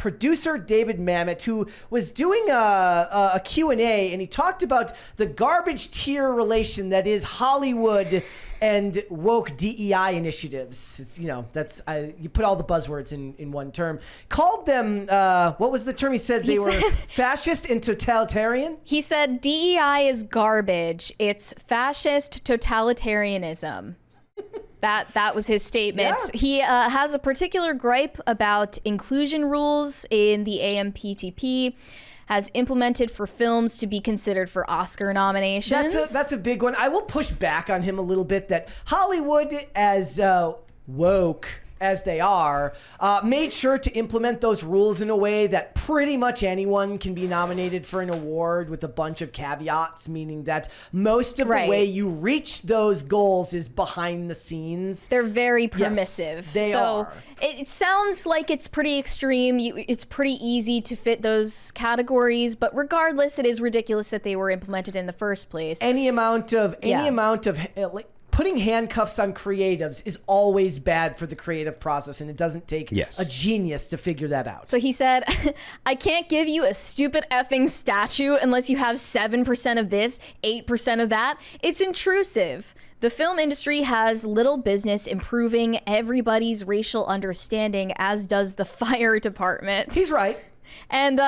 producer David Mamet, who was doing a Q&A, and he talked about the garbage tier relation that is Hollywood and woke DEI initiatives. It's, that's you put all the buzzwords in one term. Called them, what was the term he said? They were fascist and totalitarian? He said DEI is garbage. It's fascist totalitarianism. That was his statement. Yeah. He has a particular gripe about inclusion rules in the AMPTP, has implemented for films to be considered for Oscar nominations. That's a big one. I will push back on him a little bit that Hollywood, as woke as they are, made sure to implement those rules in a way that pretty much anyone can be nominated for an award, with a bunch of caveats, meaning that most of the way you reach those goals is behind the scenes. They're very permissive. Yes, they are. It sounds like it's pretty extreme. It's pretty easy to fit those categories, but regardless, it is ridiculous that they were implemented in the first place. Any amount of putting handcuffs on creatives is always bad for the creative process, and it doesn't take a genius to figure that out. So he said, I can't give you a stupid effing statue unless you have 7% of this, 8% of that. It's intrusive. The film industry has little business improving everybody's racial understanding, as does the fire department. He's right. And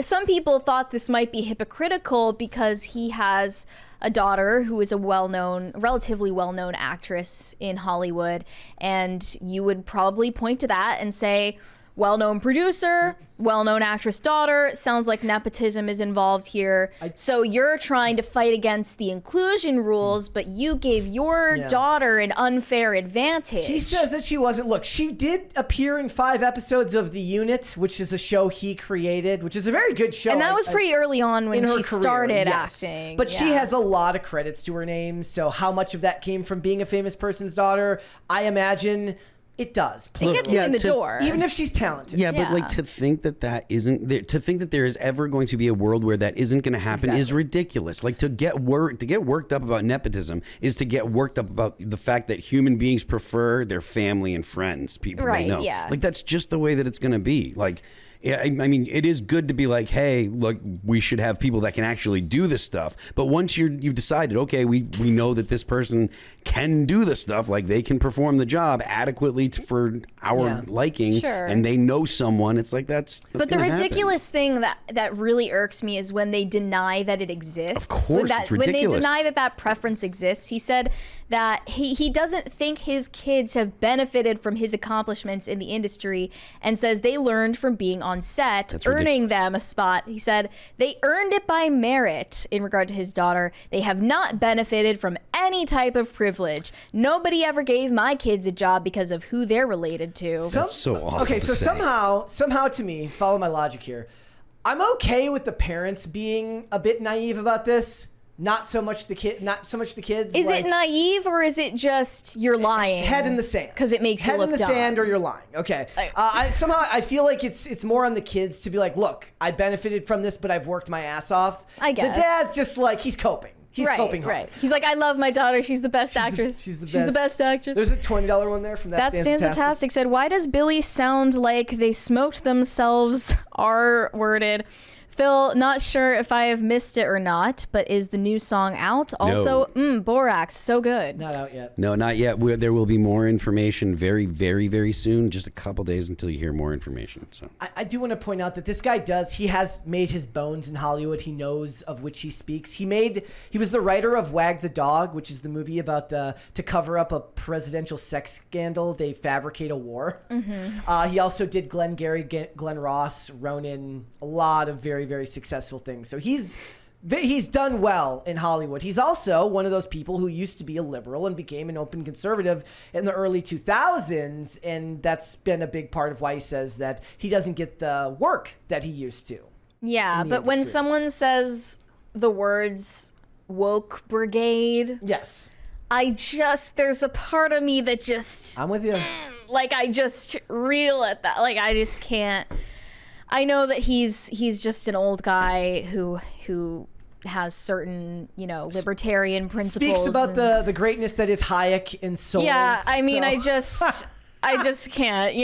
some people thought this might be hypocritical because he has a daughter who is a relatively well-known actress in Hollywood. And you would probably point to that and say, well-known producer, well-known actress daughter, sounds like nepotism is involved here. So you're trying to fight against the inclusion rules, but you gave your daughter an unfair advantage. He says that she wasn't. Look, she did appear in 5 episodes of The Unit, which is a show he created, which is a very good show. And that was pretty early on when she started acting. But she has a lot of credits to her name, so how much of that came from being a famous person's daughter, I imagine it does. It gets you in the door. Even if she's talented. Yeah, but like to think that isn't, to think that there is ever going to be a world where that isn't going to happen is ridiculous. Like to get worked up about nepotism is to get worked up about the fact that human beings prefer their family and friends, people they know. Yeah. Like that's just the way that it's going to be. Like, yeah, I mean, it is good to be like, hey, look, we should have people that can actually do this stuff. But once you've decided, okay, we know that this person can do the stuff, like they can perform the job adequately for our liking, and they know someone, it's like that's But the ridiculous thing that really irks me is when they deny that it exists. Of course, it's ridiculous. When they deny that preference exists. He said that he doesn't think his kids have benefited from his accomplishments in the industry, and says they learned from being on set, earning them a spot. He said they earned it by merit. In regard to his daughter, they have not benefited from any type of privilege. Nobody ever gave my kids a job because of who they're related to. That's so awful. Okay, so somehow to me, follow my logic here, I'm okay with the parents being a bit naive about this. Not so much the kids. Is it naive, or is it just you're lying? Head in the sand. Because it makes you look dumb. Head in the sand, or you're lying. Okay. I feel like it's more on the kids to be like, look, I benefited from this, but I've worked my ass off. I guess. The dad's just like, he's coping. He's coping hard. Right. He's like, I love my daughter. She's the best actress. She's the best actress. There's a $20 one there from that. That's Stanzatastic said, why does Billy sound like they smoked themselves R-worded? Phil, not sure if I have missed it or not, but is the new song out? Also, Borax, so good. Not out yet. No, not yet. There will be more information very, very, very soon. Just a couple days until you hear more information. So I do want to point out that this guy he has made his bones in Hollywood. He knows of which he speaks. He was the writer of Wag the Dog, which is the movie about to cover up a presidential sex scandal. They fabricate a war. Mm-hmm. He also did Glengarry, Glen Ross, Ronin, a lot of very, very successful things. So he's done well in Hollywood. He's also one of those people who used to be a liberal and became an open conservative in the early 2000s, and that's been a big part of why he says that he doesn't get the work that he used to. Yeah, but when someone says the words woke brigade, yes, there's a part of me that just, I'm with you. Like I just reel at that. Like I just can't. I know that he's just an old guy who has certain, libertarian principles. Speaks about the greatness that is Hayek and Soul. Yeah, I mean, I just can't,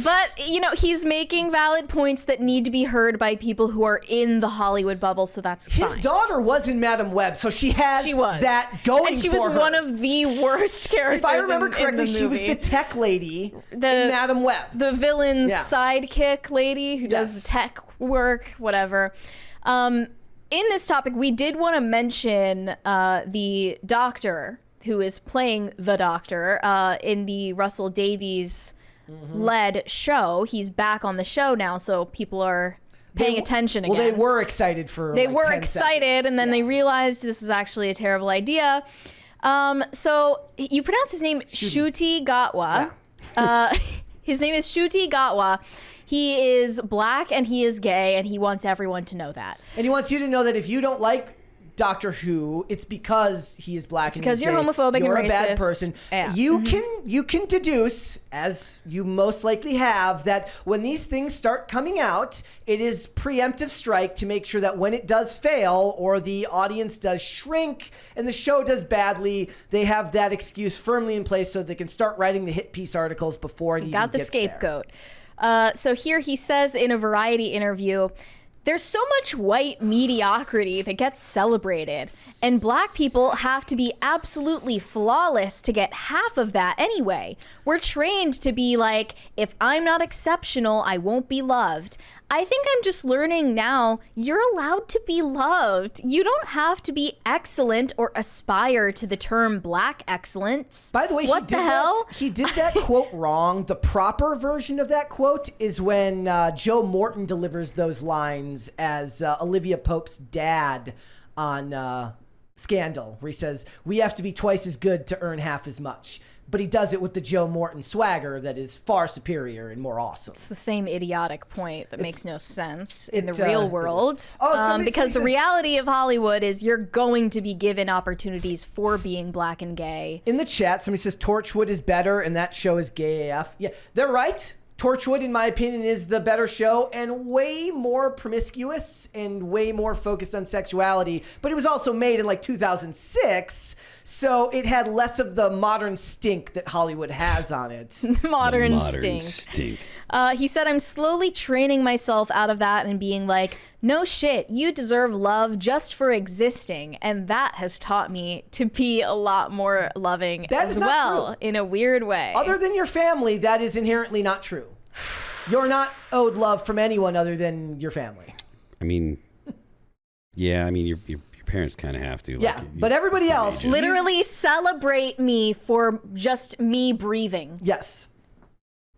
But, he's making valid points that need to be heard by people who are in the Hollywood bubble, so that's fine. His daughter was in Madam Web, so she was that going for her. And she was one of the worst characters. If I remember correctly, she was the tech lady in Madam Web. The villain's sidekick lady who does the tech work, whatever. In this topic, we did want to mention the doctor who is playing the Doctor in the Russell Davies led show. He's back on the show now, so people are paying attention again. Well, they were excited for They were excited, and then they realized this is actually a terrible idea. So you pronounce his name Ncuti Gatwa. Yeah. His name is Ncuti Gatwa. He is black and he is gay, and he wants everyone to know that. And he wants you to know that if you don't like Doctor Who, it's because he is black and because you're homophobic and racist. You're a bad person. Yeah. You can deduce, as you most likely have, that when these things start coming out, it is preemptive strike to make sure that when it does fail or the audience does shrink and the show does badly, they have that excuse firmly in place so they can start writing the hit piece articles before it even got the gets scapegoat. So here he says in a Variety interview, there's so much white mediocrity that gets celebrated, and black people have to be absolutely flawless to get half of that anyway. We're trained to be like, if I'm not exceptional, I won't be loved. I think I'm just learning now you're allowed to be loved. You don't have to be excellent or aspire to the term black excellence. By the way, what the hell? He did that quote wrong. The proper version of that quote is when Joe Morton delivers those lines as Olivia Pope's dad on Scandal, where he says, we have to be twice as good to earn half as much. But he does it with the Joe Morton swagger that is far superior and more awesome. It's the same idiotic point that makes no sense in the real world. Because the says, reality of Hollywood is you're going to be given opportunities for being black and gay. In the chat, somebody says Torchwood is better and that show is gay AF. Yeah, they're right. Torchwood, in my opinion, is the better show and way more promiscuous and way more focused on sexuality. But it was also made in like 2006, so it had less of the modern stink that Hollywood has on it. Modern stink. He said, I'm slowly training myself out of that and being like, no shit, you deserve love just for existing. And that has taught me to be a lot more loving as well, in a weird way. Other than your family, that is inherently not true. You're not owed love from anyone other than your family. I mean, yeah, your parents kind of have to. Yeah, but everybody else. Literally celebrate me for just me breathing. Yes.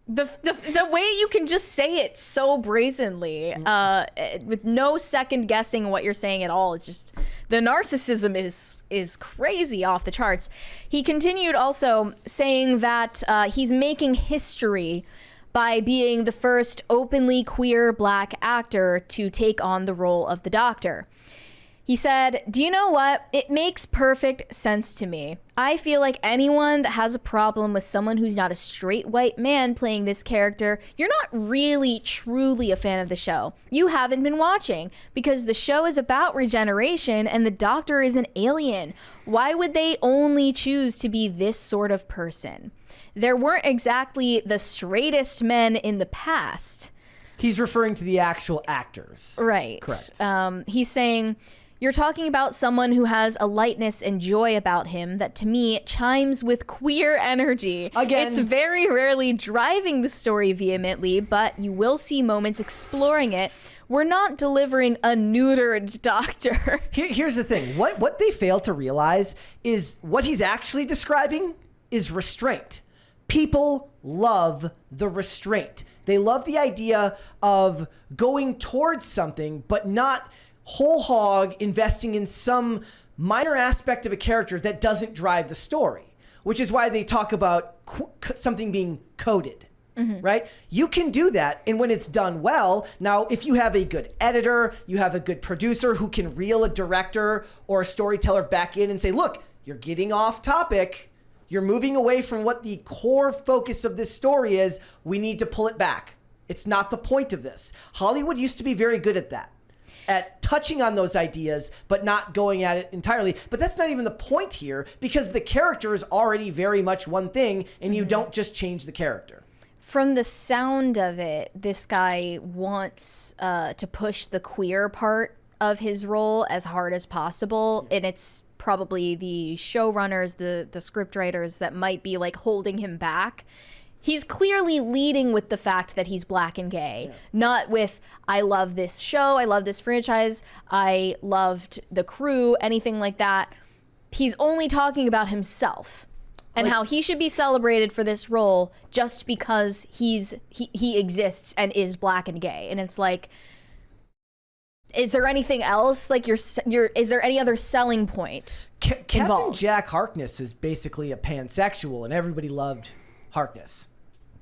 The way you can just say it so brazenly, with no second guessing what you're saying at all, it's just the narcissism is crazy off the charts. He continued also saying that he's making history by being the first openly queer black actor to take on the role of the Doctor. He said, do you know what? It makes perfect sense to me. I feel like anyone that has a problem with someone who's not a straight white man playing this character, you're not really truly a fan of the show. You haven't been watching because the show is about regeneration and the Doctor is an alien. Why would they only choose to be this sort of person? There weren't exactly the straightest men in the past. He's referring to the actual actors. Right. Correct. He's saying, you're talking about someone who has a lightness and joy about him that to me chimes with queer energy. Again, it's very rarely driving the story vehemently, but you will see moments exploring it. We're not delivering a neutered Doctor. Here's the thing. What they fail to realize is what he's actually describing is restraint. People love the restraint. They love the idea of going towards something, but not whole hog investing in some minor aspect of a character that doesn't drive the story, which is why they talk about something being coded, right? You can do that, and when it's done well, now if you have a good editor, you have a good producer who can reel a director or a storyteller back in and say, look, you're getting off topic. You're moving away from what the core focus of this story is. We need to pull it back. It's not the point of this. Hollywood used to be very good at that. at touching on those ideas, but not going at it entirely. But that's not even the point here, because the character is already very much one thing, and you don't just change the character. From the sound of it, this guy wants to push the queer part of his role as hard as possible, and it's probably the showrunners, the script writers that might be like holding him back. He's clearly leading with the fact that he's black and gay, not with, I love this show, I love this franchise, I loved the crew, anything like that. He's only talking about himself and how he should be celebrated for this role just because he exists and is black and gay. And it's like, is there anything else? Like, is there any other selling point Captain Jack Harkness is basically a pansexual, and everybody loved Harkness.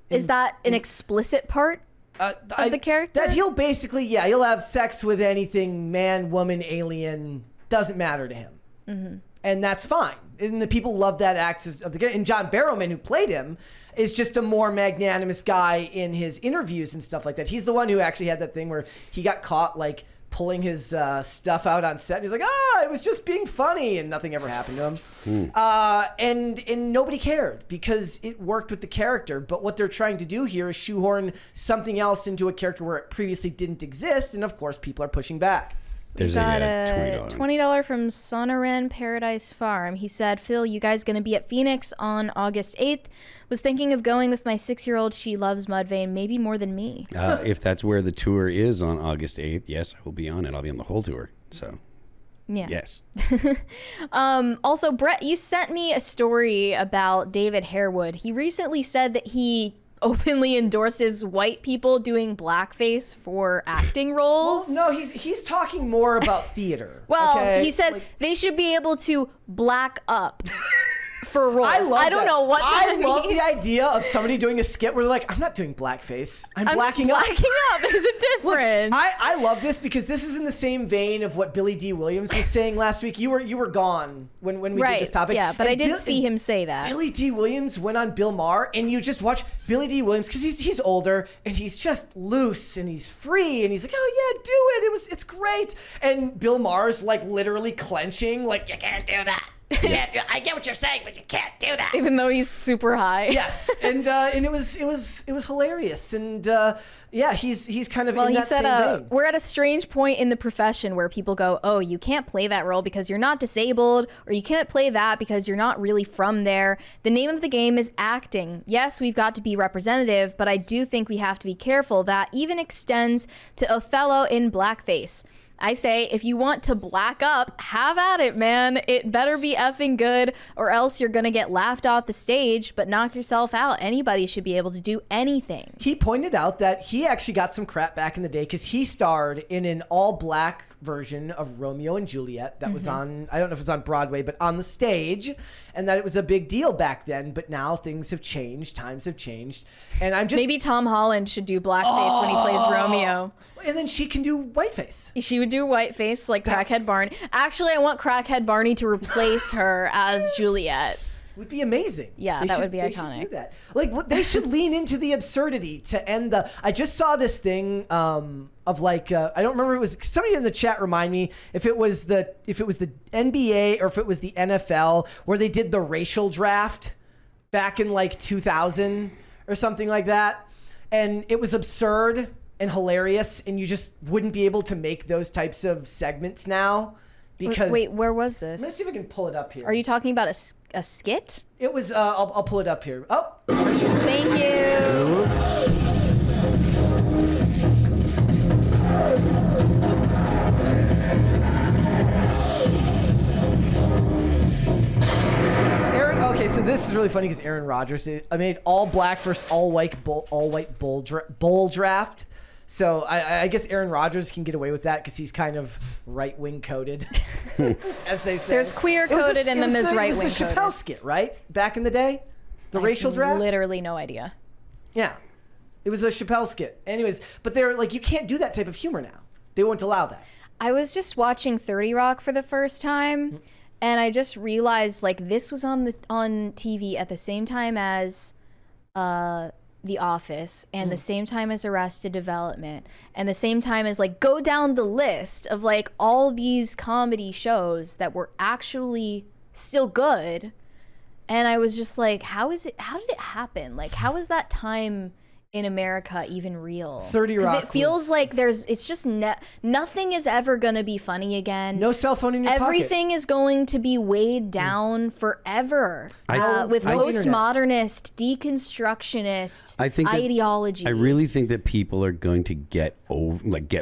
Is that an explicit part of the character? That he'll basically, he'll have sex with anything, man, woman, alien, doesn't matter to him. Mm-hmm. And that's fine. And the people love that access of the character. And John Barrowman, who played him, is just a more magnanimous guy in his interviews and stuff like that. He's the one who actually had that thing where he got caught, like, pulling his stuff out on set. He's like, it was just being funny, and nothing ever happened to him. And nobody cared because it worked with the character. But what they're trying to do here is shoehorn something else into a character where it previously didn't exist, and of course people are pushing back. There's got a $20 from Sonoran Paradise Farm. He said, Phil, you guys going to be at Phoenix on August 8th? Was thinking of going with my 6-year-old. She loves Mudvayne, maybe more than me. If that's where the tour is on August 8th, yes, I will be on it. I'll be on the whole tour. So, yeah. Yes. Also, Brett, you sent me a story about David Harewood. He recently said that he openly endorses white people doing blackface for acting roles. Well, no, he's talking more about theater. Well, okay? He said they should be able to black up for roles. I don't know what that means. I love the idea of somebody doing a skit where they're like, I'm not doing blackface. I'm blacking up. There's a difference. Look, I love this because this is in the same vein of what Billy D. Williams was saying last week. You were gone when we did this topic. Yeah, but I did see him say that. Billy D. Williams went on Bill Maher, and you just watch Billy D. Williams because he's older and he's just loose and he's free and he's like, oh yeah, do it. It's great. And Bill Maher's like literally clenching, like, you can't do that. I get what you're saying, but you can't do that. Even though he's super high. Yes, and it was hilarious, and he's kind of in that same vein. We're at a strange point in the profession where people go, oh, you can't play that role because you're not disabled, or you can't play that because you're not really from there. The name of the game is acting. Yes, we've got to be representative, but I do think we have to be careful. That even extends to Othello in blackface. I say, if you want to black up, have at it, man. It better be effing good, or else you're going to get laughed off the stage, but knock yourself out. Anybody should be able to do anything. He pointed out that he actually got some crap back in the day because he starred in an all-black version of Romeo and Juliet that was on, I don't know if it was on Broadway, but on the stage, and that it was a big deal back then. But now things have changed, times have changed, and I'm just... Maybe Tom Holland should do blackface when he plays Romeo. And then she can do whiteface. She would do whiteface like Crackhead Barney. Actually, I want Crackhead Barney to replace her as Juliet. Would be amazing. Yeah, that would be iconic. They should do that. Like, they should lean into the absurdity to end the... I just saw this thing of like, I don't remember, it was... Somebody in the chat remind me if it was the NBA or if it was the NFL where they did the racial draft back in like 2000 or something like that. And it was absurd and hilarious, and you just wouldn't be able to make those types of segments now because... Wait, where was this? Let's see if I can pull it up here. Are you talking about a skit? It was, I'll pull it up here. Oh! Thank you! Okay, so this is really funny because Aaron Rodgers made all black versus all white bowl draft. So I guess Aaron Rodgers can get away with that because he's kind of right-wing coded, as they say. There's queer coded and then there's right-wing coded. It was the Chappelle skit, right? Back in the day? The racial draft? Literally no idea. Yeah. It was a Chappelle skit. Anyways, but they're like, you can't do that type of humor now. They won't allow that. I was just watching 30 Rock for the first time, and I just realized like this was on TV at the same time as The Office and the same time as Arrested Development and the same time as like go down the list of like all these comedy shows that were actually still good. And I was just like, how did it happen? Like, how is that time in America even real? 30 Rock. Because it feels like it's just nothing is ever going to be funny again. No cell phone in your pocket. Everything is going to be weighed down forever with postmodernist, deconstructionist ideology. I really think that people are going to get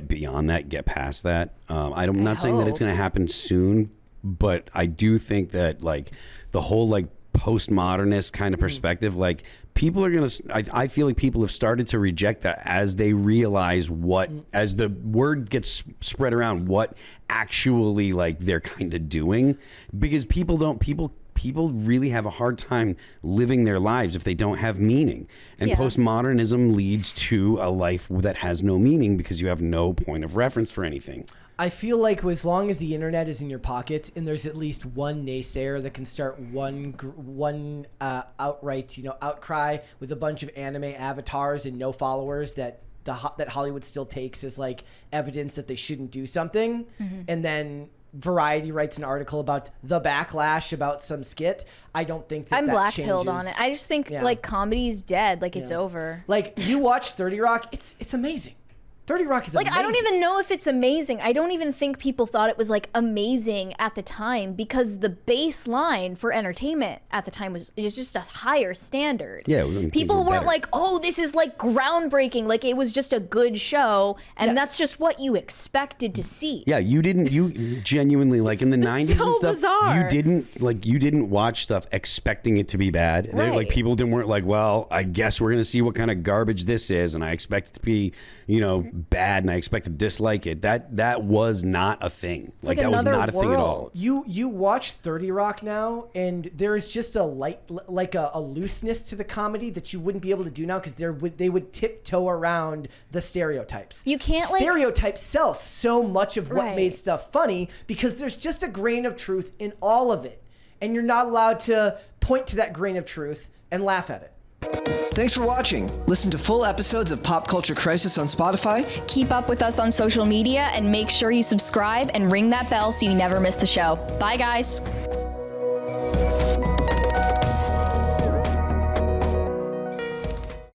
beyond that, get past that. I'm not saying that it's going to happen soon, but I do think that like the whole like postmodernist kind of perspective, like people are going to, I feel like people have started to reject that as they realize as the word gets spread around, what actually like they're kind of doing, because people really have a hard time living their lives if they don't have meaning. And postmodernism leads to a life that has no meaning because you have no point of reference for anything. I feel like as long as the internet is in your pocket and there's at least one naysayer that can start one outright, outcry with a bunch of anime avatars and no followers that Hollywood still takes as like evidence that they shouldn't do something, and then Variety writes an article about the backlash about some skit. I don't think I'm black-pilled on it. I just think like comedy's dead, like it's over. Like you watch 30 Rock, it's amazing. 30 Rock is amazing. Like, I don't even know if it's amazing. I don't even think people thought it was, like, amazing at the time because the baseline for entertainment at the time was just a higher standard. Yeah, people weren't like, oh, this is, like, groundbreaking. Like, it was just a good show, and that's just what you expected to see. Yeah, you genuinely, like, in the 90s and stuff, bizarre. you didn't watch stuff expecting it to be bad. Right. Like, people weren't like, well, I guess we're going to see what kind of garbage this is, and I expect it to be, bad, and I expect to dislike it. That was not a thing. Like that was not a thing at all. You watch 30 Rock now, and there is just a a looseness to the comedy that you wouldn't be able to do now because they would tiptoe around the stereotypes. You can't stereotypes sell so much of what made stuff funny because there's just a grain of truth in all of it, and you're not allowed to point to that grain of truth and laugh at it. Thanks for watching. Listen to full episodes of Pop Culture Crisis on Spotify. Keep up with us on social media and make sure you subscribe and ring that bell so you never miss the show. Bye, guys.